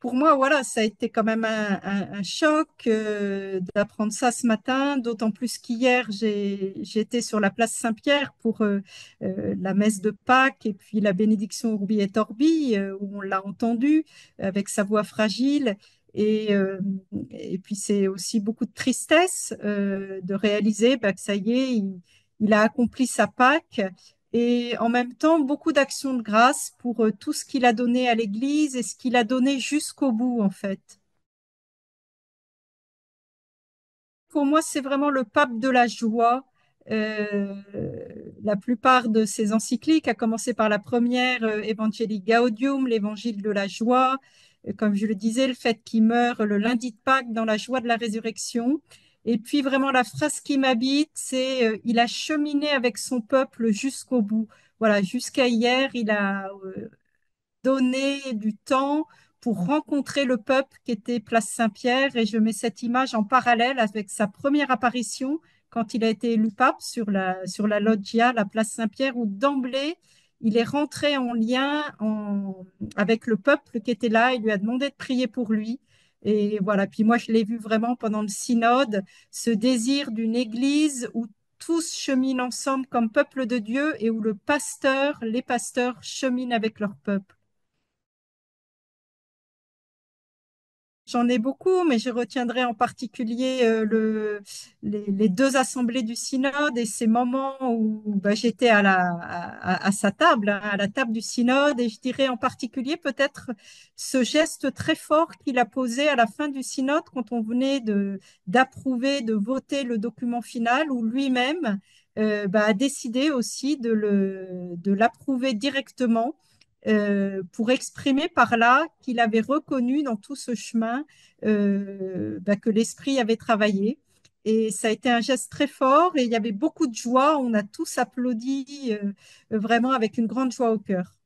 pour moi, voilà, ça a été quand même un choc d'apprendre ça ce matin, d'autant plus qu'hier, j'étais sur la place Saint-Pierre pour la messe de Pâques et puis la bénédiction Urbi et Orbi, où on l'a entendu avec sa voix fragile. Et, euh, et puis c'est aussi beaucoup de tristesse de réaliser bah, que ça y est, il a accompli sa Pâques et en même temps beaucoup d'actions de grâce pour tout ce qu'il a donné à l'Église et ce qu'il a donné jusqu'au bout, en fait. Pour moi, c'est vraiment le pape de la joie. Euh, la plupart de ses encycliques, à commencer par la première, Evangelii Gaudium, l'évangile de la joie, comme je le disais, le fait qu'il meure le lundi de Pâques dans la joie de la résurrection. Et puis vraiment la phrase qui m'habite, c'est il a cheminé avec son peuple jusqu'au bout. Voilà, jusqu'à hier, il a donner du temps pour rencontrer le peuple qui était place Saint-Pierre. Et je mets cette image en parallèle avec sa première apparition quand il a été élu pape sur la loggia, la place Saint-Pierre, où d'emblée, il est rentré en lien avec le peuple qui était là. Il lui a demandé de prier pour lui. Et voilà, puis moi, je l'ai vu vraiment pendant le synode, ce désir d'une église où tous cheminent ensemble comme peuple de Dieu et où les pasteurs cheminent avec leur peuple. J'en ai beaucoup, mais je retiendrai en particulier les deux assemblées du synode et ces moments où bah, j'étais à sa table, hein, à la table du synode, et je dirais en particulier peut-être ce geste très fort qu'il a posé à la fin du synode quand on venait d'approuver, de voter le document final, où lui-même bah, a décidé aussi de l'approuver directement pour exprimer par là qu'il avait reconnu dans tout ce chemin bah, que l'esprit avait travaillé. Et ça a été un geste très fort et il y avait beaucoup de joie. On a tous applaudi vraiment avec une grande joie au cœur.